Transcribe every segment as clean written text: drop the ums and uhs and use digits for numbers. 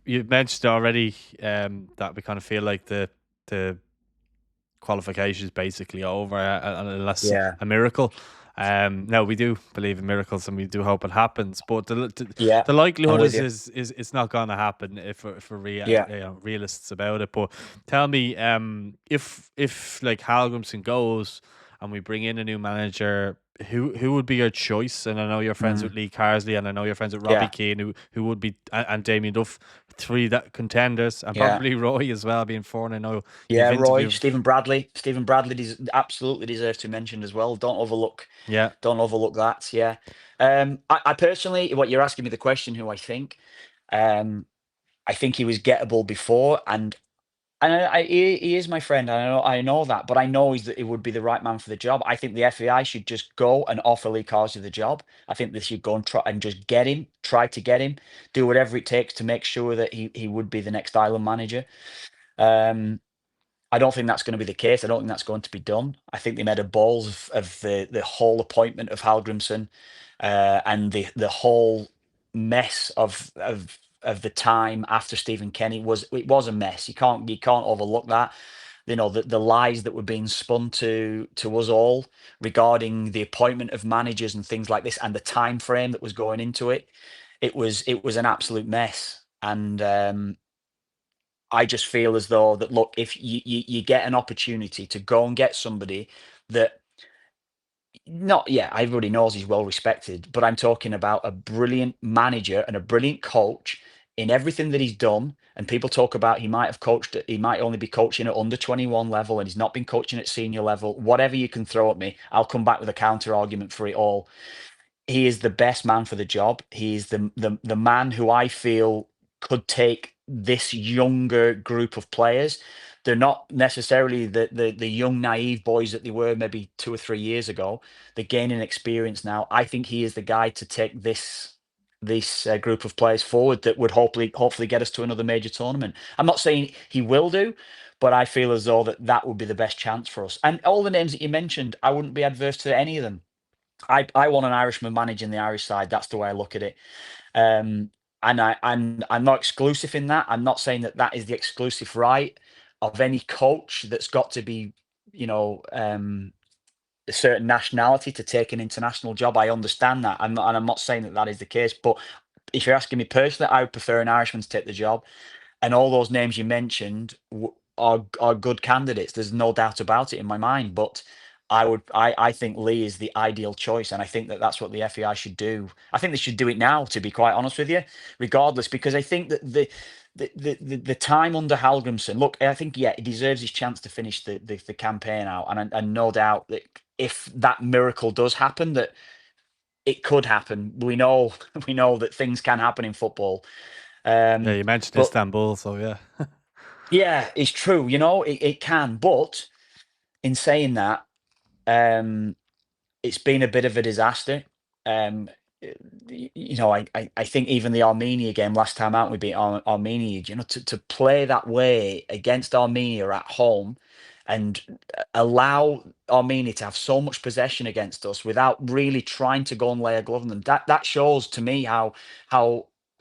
you mentioned already that we kind of feel like the qualification is basically over unless Yeah, a miracle. No, we do believe in miracles and we do hope it happens, but yeah, the I'm likelihood with is you. it's not going to happen if we're Yeah. realists about it. But tell me, if like Halgrimson goes and we bring in a new manager, who would be your choice? And I know you're friends Mm, with Lee Carsley, and I know you're friends with Robbie yeah, Keane, who would be and Damien Duff, three that contenders, and yeah. probably Roy as well, being four. And I know Yeah, you've Roy, interviewed. Stephen Bradley. Stephen Bradley absolutely deserves to be mentioned as well. Yeah. Don't overlook that. Yeah. I personally, what you're asking me the question, who um, I think he was gettable before, and he is my friend. I know that, but I know he would be the right man for the job. I think the FAI should just go and offer Lee Carsley the job. I think they should go and try and just get him, try to get him, do whatever it takes to make sure that he would be the next Ireland manager. Um, I don't think that's going to be the case. I don't think that's going to be done. I think they made a balls of the whole appointment of Halgrimson, and the whole mess of the time after Stephen Kenny was a mess. You can't overlook that. You know, the lies that were being spun to us all regarding the appointment of managers and things like this, and the time frame that was going into it. It was an absolute mess, and I just feel as though that, look, if you get an opportunity to go and get somebody that, not, yeah, everybody knows he's well respected, but I'm talking about a brilliant manager and a brilliant coach in everything that he's done. And people talk about he might only be coaching at under 21 level, and he's not been coaching at senior level. Whatever you can throw at me, I'll come back with a counter argument for it all. He is the best man for the job. He is the man who I feel could take this younger group of players. They're not necessarily the young naive boys that they were maybe 2 or 3 years ago. They're gaining experience now. I think he is the guy to take this group of players forward that would hopefully get us to another major tournament. I'm not saying he will do, but I feel as though that would be the best chance for us. And all the names that you mentioned, I wouldn't be adverse to any of them. I want an Irishman managing the Irish side. That's the way I look at it. Um, and I'm not exclusive in that. I'm not saying that that is the exclusive right of any coach that's got to be, you know, a certain nationality to take an international job. I understand that. And I'm not saying that that is the case. But if you're asking me personally, I would prefer an Irishman to take the job. And all those names you mentioned are good candidates. There's no doubt about it in my mind. But I think Lee is the ideal choice, and I think that that's what the FAI should do. I think they should do it now, to be quite honest with you, regardless, because I think that the time under Halgrimson, look, I think, yeah, he deserves his chance to finish the campaign out, and no doubt that if that miracle does happen, that it could happen. We know we know that things can happen in football. Yeah, Um, you mentioned but Istanbul, so yeah. yeah, it's true. It can. But in saying that, um, it's been a bit of a disaster. Um, I think even the Armenia game last time out, we beat Armenia. To play that way against Armenia at home and allow Armenia to have so much possession against us without really trying to go and lay a glove on them. That shows to me how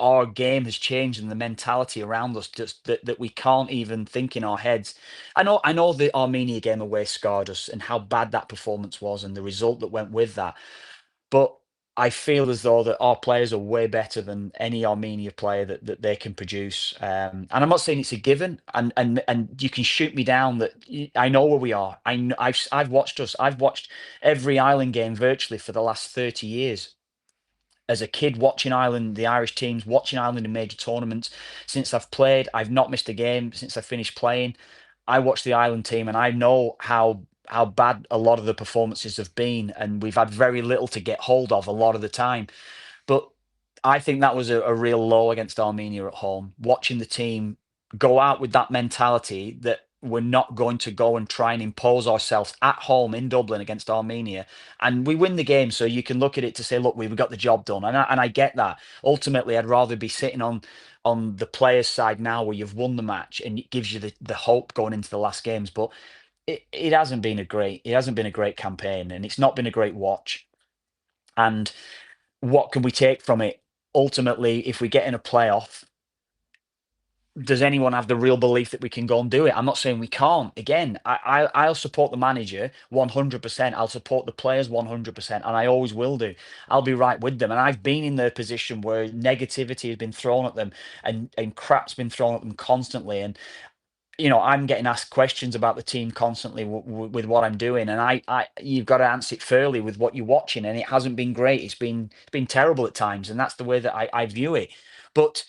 our game has changed and the mentality around us, just that we can't even think in our heads. I know the Armenia game away scarred us and how bad that performance was and the result that went with that. But I feel as though that our players are way better than any Armenia player that they can produce. And I'm not saying it's a given. And you can shoot me down that I know where we are. I've watched us. I've watched every Ireland game virtually for the last 30 years. As a kid, watching Ireland, the Irish teams, watching Ireland in major tournaments. Since I've played, I've not missed a game since I finished playing. I watch the Ireland team, and I know how bad a lot of the performances have been, and we've had very little to get hold of a lot of the time. But I think that was a real low against Armenia at home. Watching the team go out with that mentality that we're not going to go and try and impose ourselves at home in Dublin against Armenia, and we win the game. So you can look at it to say, look, we've got the job done, and I get that. Ultimately, I'd rather be sitting on the players' side now, where you've won the match, and it gives you the hope going into the last games. But it hasn't been a great campaign, and it's not been a great watch. And what can we take from it? Ultimately, if we get in a playoff, does anyone have the real belief that we can go and do it? I'm not saying we can't. Again, I'll support the manager 100%. I'll support the players 100%, and I always will do. I'll be right with them. And I've been in their position where negativity has been thrown at them, and crap's been thrown at them constantly. And I'm getting asked questions about the team constantly with what I'm doing, and you've got to answer it fairly with what you're watching, and it hasn't been great. It's been terrible at times, and that's the way that I view it. But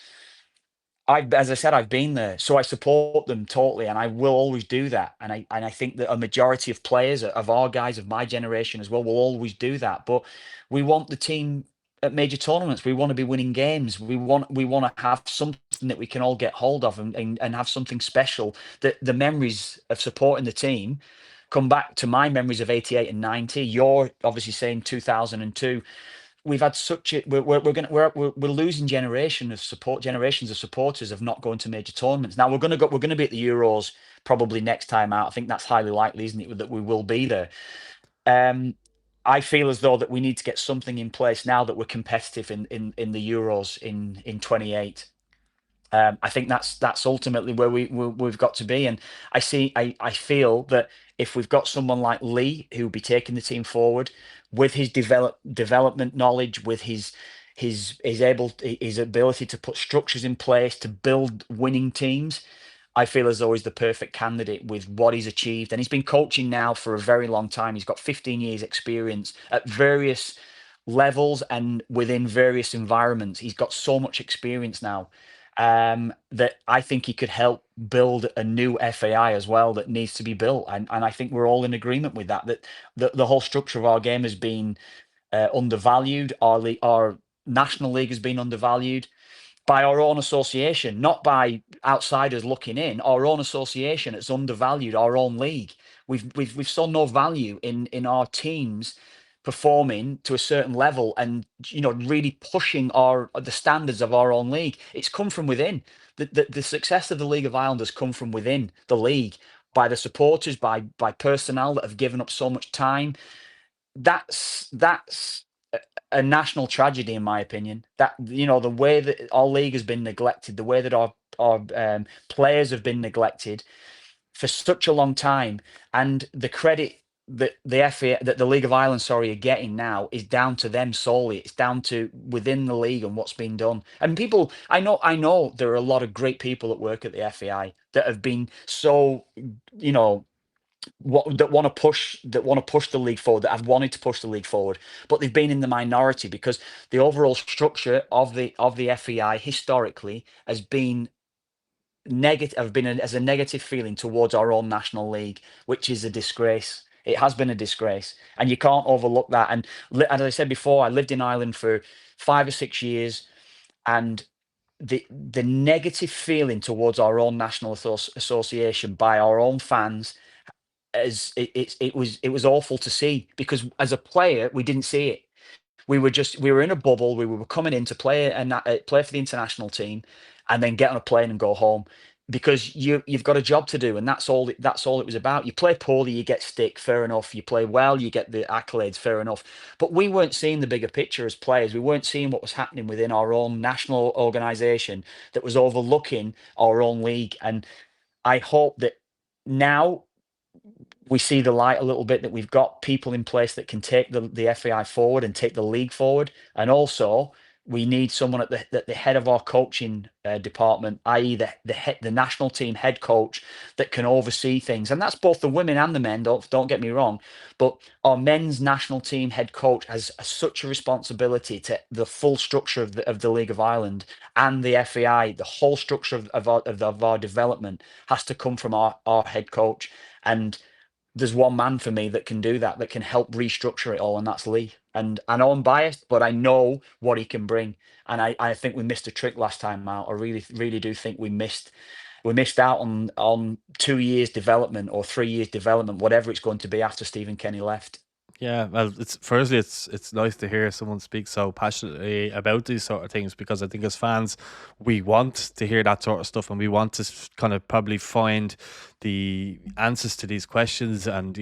as I said, I've been there, so I support them totally, and I will always do that. And I think that a majority of players, of our guys of my generation as well, will always do that. But we want the team at major tournaments. We want to be winning games. We want to have something that we can all get hold of, and have something special. That the memories of supporting the team come back to my memories of '88 and '90. You're obviously saying 2002. We've had such a we're losing generations of supporters of not going to major tournaments. Now we're going to be at the Euros probably next time out. I think that's highly likely, isn't it, that we will be there. um I feel as though that we need to get something in place now that we're competitive in the Euros in 28. I think that's ultimately where we've got to be. And I feel that if we've got someone like Lee who will be taking the team forward with his development knowledge, with his ability to put structures in place to build winning teams, I feel as though he's the perfect candidate with what he's achieved. And he's been coaching now for a very long time. He's got 15 years experience at various levels and within various environments. He's got so much experience now, that I think he could help build a new FAI as well that needs to be built. And I think we're all in agreement with that, that the whole structure of our game has been undervalued. Our national league has been undervalued by our own association, not by outsiders looking in. Our own association has undervalued our own league. We've saw no value in our teams performing to a certain level, and really pushing the standards of our own league. It's come from within. The success of the League of Ireland has come from within the league, by the supporters, by personnel that have given up so much time. That's a national tragedy, in my opinion. That the way that our league has been neglected, the way that our players have been neglected for such a long time, and the credit that the League of Ireland, sorry, are getting now is down to them solely. It's down to within the league and what's been done. And people, I know there are a lot of great people that work at the FAI that have been so, you know, that want to push the league forward, that have wanted to push the league forward, but they've been in the minority because the overall structure of the FEI historically has been negative, as a negative feeling towards our own national league, which is a disgrace. It has been a disgrace, and you can't overlook that. And as I said before, I lived in Ireland for 5 or 6 years, and the negative feeling towards our own national association by our own fans, as it was awful to see, because as a player we didn't see it. We were in a bubble. We were coming in to play for the international team, and then get on a plane and go home, because you've got a job to do, and that's all it was about. You play poorly, you get stick, fair enough. You play well, you get the accolades, fair enough. But we weren't seeing the bigger picture as players. We weren't seeing what was happening within our own national organisation that was overlooking our own league. And I hope that now we see the light a little bit, that we've got people in place that can take the FAI forward and take the league forward. And also, we need someone at the head of our coaching department, i.e., the national team head coach, that can oversee things. And that's both the women and the men. Don't get me wrong, but our men's national team head coach has such a responsibility to the full structure of the League of Ireland and the FAI. The whole structure of our development has to come from our head coach. And there's one man for me that can do that, that can help restructure it all, and that's Lee. And I know I'm biased, but I know what he can bring. And I think we missed a trick last time out. I really, really do think we missed out on 2 years development, or 3 years development, whatever it's going to be, after Stephen Kenny left. Yeah, well, it's nice to hear someone speak so passionately about these sort of things, because I think as fans we want to hear that sort of stuff, and we want to kind of probably find the answers to these questions, and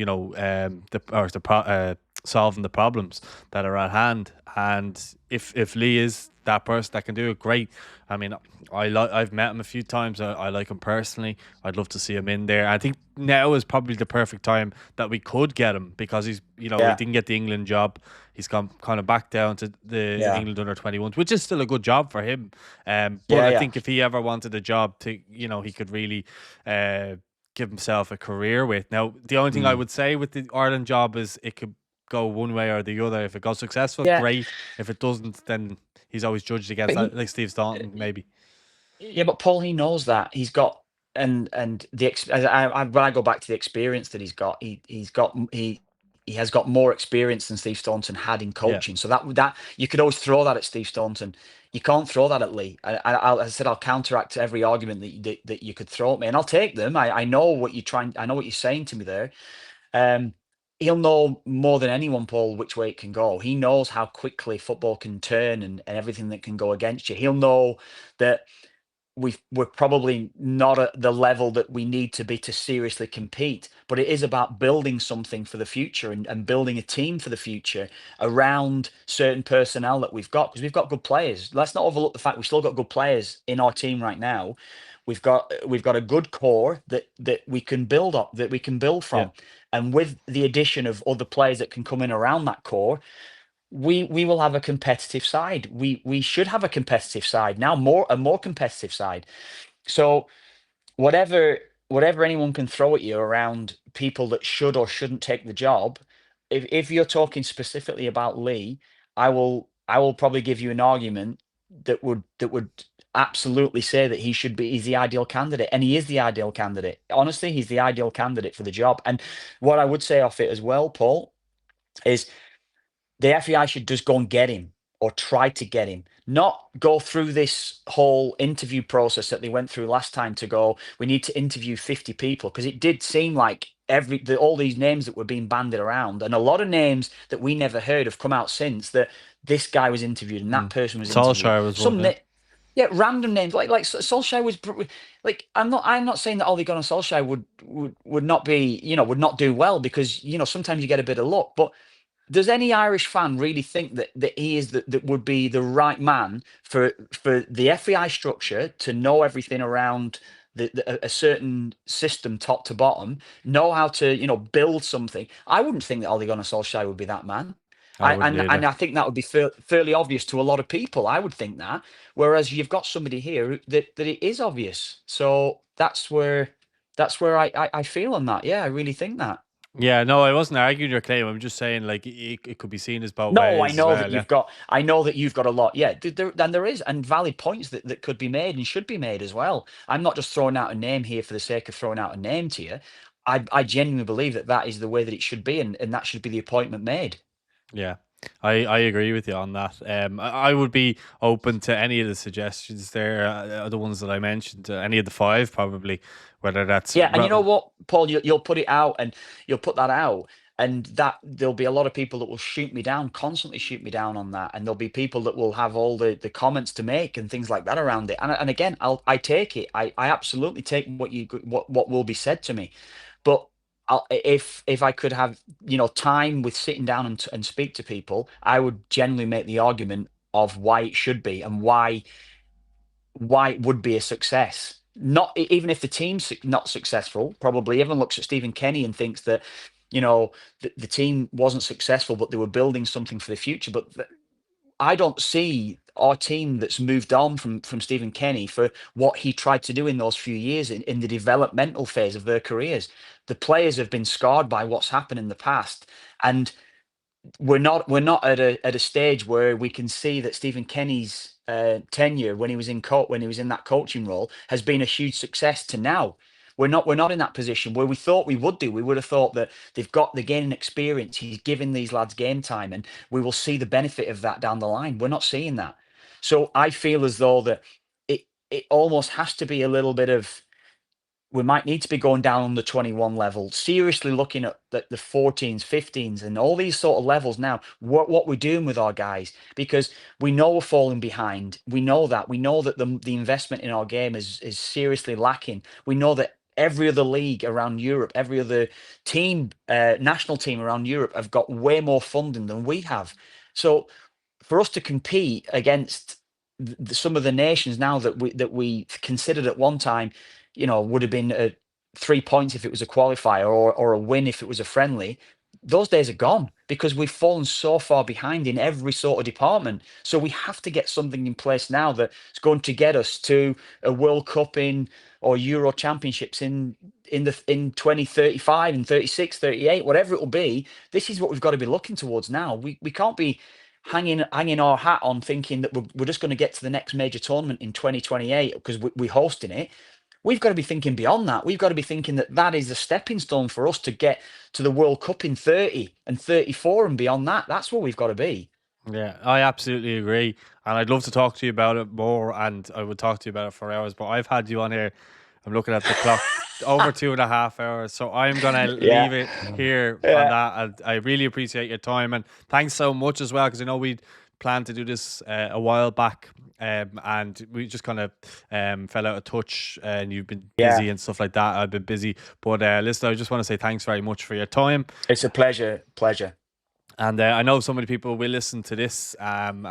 solving the problems that are at hand. And if Lee is that person that can do it, great. I mean, I've met him a few times. I like him personally. I'd love to see him in there. I think now is probably the perfect time that we could get him, because he's, he Yeah, didn't get the England job. He's gone kind of back down to the yeah, England under 21s, which is still a good job for him. But yeah, I yeah. think if he ever wanted a job to, he could really uh, give himself a career with. Now, the only thing I Mm. would say with the Ireland job is it could go one way or the other. If it goes successful, Yeah, great. If it doesn't, then he's always judged against but that, like Steve Staunton, maybe. yeah, but Paul, he knows that he's got, and when I go back to the experience that he has got more experience than Steve Staunton had in Yeah, coaching. So that you could always throw that at Steve Staunton. You can't throw that at Lee. I said I'll counteract every argument that you could throw at me, and I'll take them. I know what you're trying. I know what you're saying to me there. Um, he'll know more than anyone, Paul, which way it can go. He knows how quickly football can turn and everything that can go against you. He'll know that we're probably not at the level that we need to be to seriously compete, but it is about building something for the future and building a team for the future around certain personnel that we've got, because we've got good players. Let's not overlook the fact we've still got good players in our team right now. We've got a good core that we can build up, that we can build yeah, from, and with the addition of other players that can come in around that core, we will have a competitive side. We should have a competitive side now, more competitive side. So whatever whatever anyone can throw at you around people that should or shouldn't take the job, if you're talking specifically about Lee, I will probably give you an argument that would absolutely say that he's the ideal candidate, and he is the ideal candidate. Honestly, he's the ideal candidate for the job. And what I would say off it as well, Paul, is the FAI should just go and get him, or try to get him, not go through this whole interview process that they went through last time to go, we need to interview 50 people, because it did seem like all these names that were being banded around, and a lot of names that we never heard have come out since, that this guy was interviewed and that mm. person was interviewed. Solskjaer was one. Yeah, Yeah, random names like Solskjaer was like, I'm not saying that Ole Gunnar Solskjaer would not be, would not do well, because sometimes you get a bit of luck, but does any Irish fan really think that he is that would be the right man for the FEI structure, to know everything around a certain system top to bottom, know how to build something? I wouldn't think that Ole Gunnar Solskjaer would be that man. I wouldn't And either. I think that would be fairly obvious to a lot of people. I would think that, whereas you've got somebody here that it is obvious. So that's where I feel on that. Yeah, I really think that. Yeah, no, I wasn't arguing your claim. I'm just saying, like, it could be seen as both No, ways as well. Yeah, I know that you've got a lot. Yeah, and there is, and valid points that could be made and should be made as well. I'm not just throwing out a name here for the sake of throwing out a name to you. I genuinely believe that is the way that it should be, and that should be the appointment made. yeah. I agree with you on that. I would be open to any of the suggestions there, the ones that I mentioned, any of the five probably, whether that's Yeah, and you know what, Paul, you'll put it out, and you'll put that out, and that there'll be a lot of people that will shoot me down, constantly shoot me down on that, and there'll be people that will have all the comments to make and things like that around it. And again, I take it. I absolutely take what will be said to me, but if I could have time with sitting down and speak to people, I would generally make the argument of why it should be, and why it would be a success. Not even if the team's not successful. Probably everyone looks at Stephen Kenny and thinks that the team wasn't successful, but they were building something for the future. But I don't see our team that's moved on from Stephen Kenny for what he tried to do in those few years in the developmental phase of their careers. The players have been scarred by what's happened in the past, and we're not at a stage where we can see that Stephen Kenny's tenure when he was in that coaching role has been a huge success to now. We're not in that position where we thought we would do. We would have thought that they're gaining experience. He's giving these lads game time, and we will see the benefit of that down the line. We're not seeing that. So I feel as though that it almost has to be a little bit of, we might need to be going down on the 21 level, seriously looking at the 14s, 15s, and all these sort of levels now, what we're doing with our guys, because we know we're falling behind. We know that. We know that the investment in our game is seriously lacking. We know that every other league around Europe, every other team, national team around Europe have got way more funding than we have. So for us to compete against some of the nations now that we considered at one time, would have been 3 points if it was a qualifier, or a win if it was a friendly. Those days are gone because we've fallen so far behind in every sort of department. So we have to get something in place now that's going to get us to a World Cup in or Euro Championships in 2035 and 36, 38, whatever it will be. This is what we've got to be looking towards now. We can't be hanging our hat on thinking that we're just going to get to the next major tournament in 2028 because we're hosting it. We've got to be thinking beyond that. We've got to be thinking that that is a stepping stone for us to get to the World Cup in 30 and 34 and beyond that. That's where we've got to be. Yeah, I absolutely agree. And I'd love to talk to you about it more, and I would talk to you about it for hours, but I've had you on here. I'm looking at the clock, over 2.5 hours. So I'm going to Yeah. leave it here on Yeah. that. And I really appreciate your time. And thanks so much as well, because I know we planned to do this a while back. And we just kind of fell out of touch, and you've been Yeah. busy and stuff like that. I've been busy. But listen, I just want to say thanks very much for your time. It's a pleasure. Pleasure. And I know so many people will listen to this, and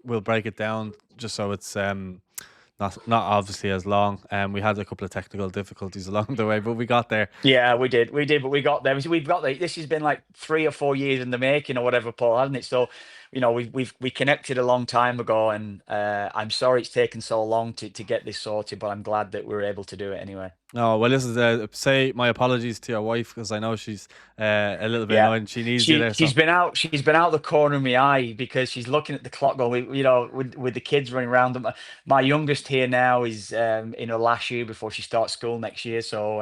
we'll break it down just so it's not obviously as long. We had a couple of technical difficulties along the way, but we got there. Yeah, we did, but we got there. We've got there. This has been like 3 or 4 years in the making, or whatever, Paul, hasn't it? So, we connected a long time ago, and I'm sorry it's taken so long to get this sorted, but I'm glad that we were able to do it anyway. No, well, listen, say my apologies to your wife, because I know she's a little bit Yeah. annoyed. She needs you She there, she's so. been out she's been out the corner of my eye because she's looking at the clock going, with the kids running around. My youngest here now is in her last year before she starts school next year. So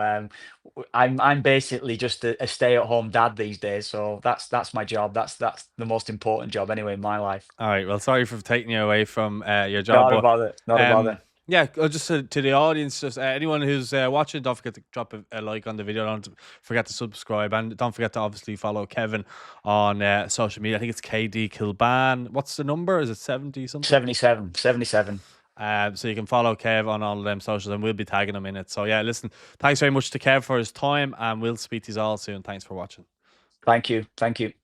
I'm basically just a stay-at-home dad these days. So that's my job. That's the most important job anyway in my life. All right. Well, sorry for taking you away from your job, Not a but bother. Not a um, bother. yeah, just to the audience, just anyone who's watching, don't forget to drop a like on the video. Don't forget to subscribe, and don't forget to obviously follow Kevin on social media. I think it's KD Kilban. What's the number? Is it 70 something? 77. 77. So you can follow Kev on all of them socials, and we'll be tagging him in it. So yeah, listen, thanks very much to Kev for his time, and we'll speak to you all soon. Thanks for watching. Thank you. Thank you.